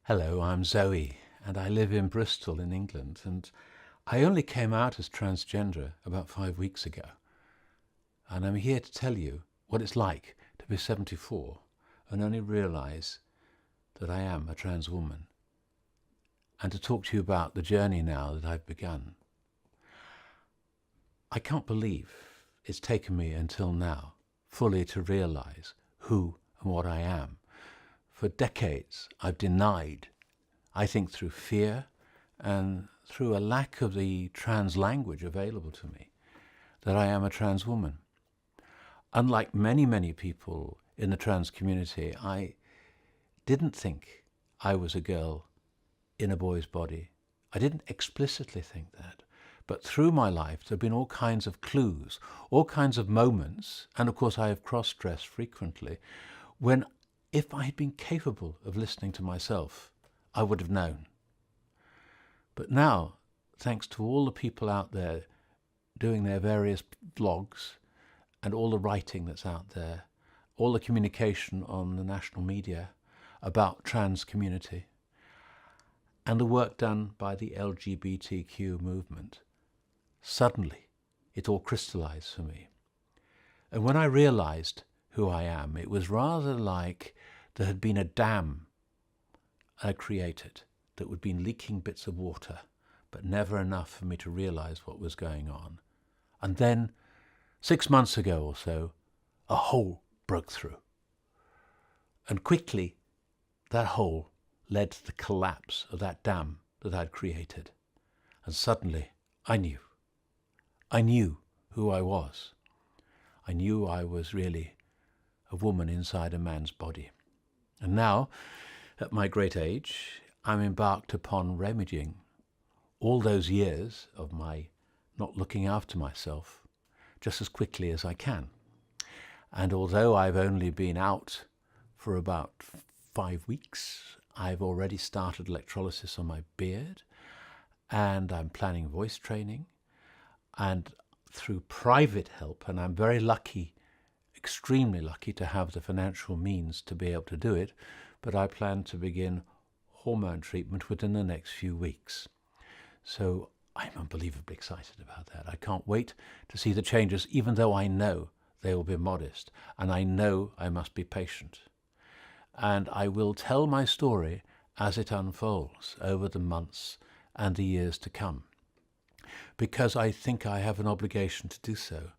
Hello, I'm Zoe, and I live in Bristol in England, and I only came out as transgender about 5 weeks ago. And I'm here to tell you what it's like to be 74 and only realize that I am a trans woman, and to talk to you about the journey now that I've begun. I can't believe it's taken me until now fully to realize who and what I am. For decades, I've denied, I think through fear and through a lack of the trans language available to me, that I am a trans woman. Unlike many, many people in the trans community, I didn't think I was a girl in a boy's body. I didn't explicitly think that. But through my life, there have been all kinds of clues, all kinds of moments, and of course I have cross-dressed frequently, when if I had been capable of listening to myself, I would have known. But now, thanks to all the people out there doing their various vlogs and all the writing that's out there, all the communication on the national media about trans community, and the work done by the LGBTQ movement, suddenly it all crystallized for me. And when I realized who I am, it was rather like there had been a dam I created that had been leaking bits of water, but never enough for me to realize what was going on. And then, 6 months ago or so, a hole broke through. And quickly, that hole led to the collapse of that dam that I'd created. And suddenly, I knew. I knew who I was. I knew I was really a woman inside a man's body. And now, at my great age, I'm embarked upon remedying all those years of my not looking after myself just as quickly as I can. And although I've only been out for about 5 weeks, I've already started electrolysis on my beard, and I'm planning voice training, and through private help, and I'm very lucky, extremely lucky to have the financial means to be able to do it, but I plan to begin hormone treatment within the next few weeks. So I'm unbelievably excited about that. I can't wait to see the changes, even though I know they will be modest, and I know I must be patient. And I will tell my story as it unfolds over the months and the years to come, because I think I have an obligation to do so.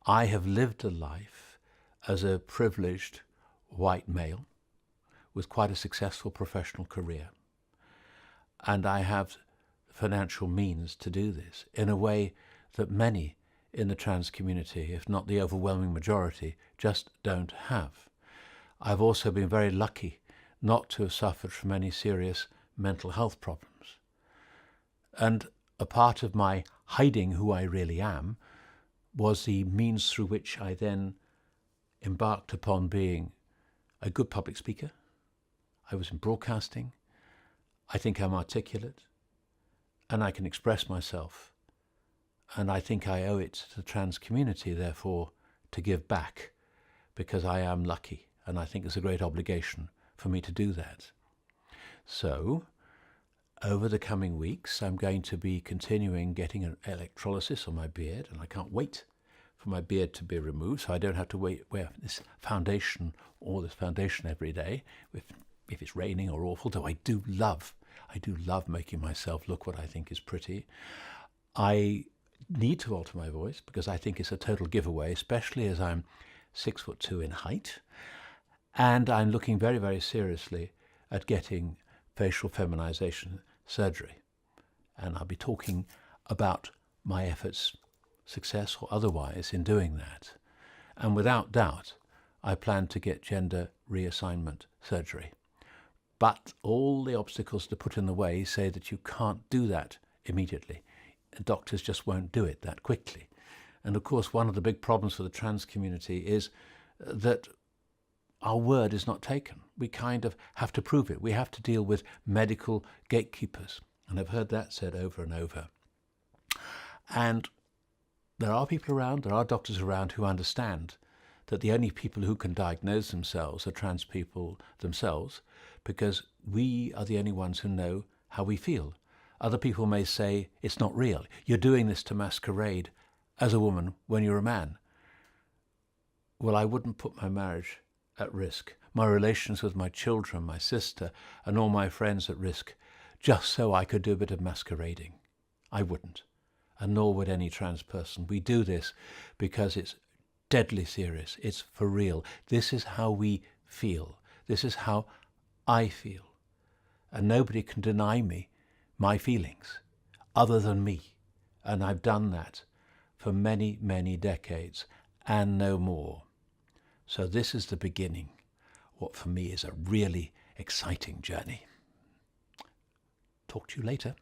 I have lived a life as a privileged white male with quite a successful professional career. And I have financial means to do this in a way that many in the trans community, if not the overwhelming majority, just don't have. I've also been very lucky not to have suffered from any serious mental health problems. And a part of my hiding who I really am was the means through which I then embarked upon being a good public speaker. I was in broadcasting. I think I'm articulate, and I can express myself. And I think I owe it to the trans community, therefore, to give back, because I am lucky, and I think it's a great obligation for me to do that. So, over the coming weeks, I'm going to be continuing getting an electrolysis on my beard, and I can't wait for my beard to be removed, so I don't have to wear this foundation every day if it's raining or awful, though I do love making myself look what I think is pretty. I need to alter my voice because I think it's a total giveaway, especially as I'm 6'2" in height, and I'm looking very, very seriously at getting facial feminization surgery. And I'll be talking about my efforts, success or otherwise, in doing that. And without doubt, I plan to get gender reassignment surgery. But all the obstacles that are put in the way say that you can't do that immediately. Doctors just won't do it that quickly. And of course, one of the big problems for the trans community is that our word is not taken. We kind of have to prove it. We have to deal with medical gatekeepers. And I've heard that said over and over. And there are people around, there are doctors around who understand that the only people who can diagnose themselves are trans people themselves, because we are the only ones who know how we feel. Other people may say, it's not real. You're doing this to masquerade as a woman when you're a man. Well, I wouldn't put my marriage at risk, my relations with my children, my sister, and all my friends at risk, just so I could do a bit of masquerading. I wouldn't, and nor would any trans person. We do this because it's deadly serious. It's for real. This is how we feel. This is how I feel. And nobody can deny me my feelings other than me. And I've done that for many, many decades and no more. So this is the beginning, what for me is a really exciting journey. Talk to you later.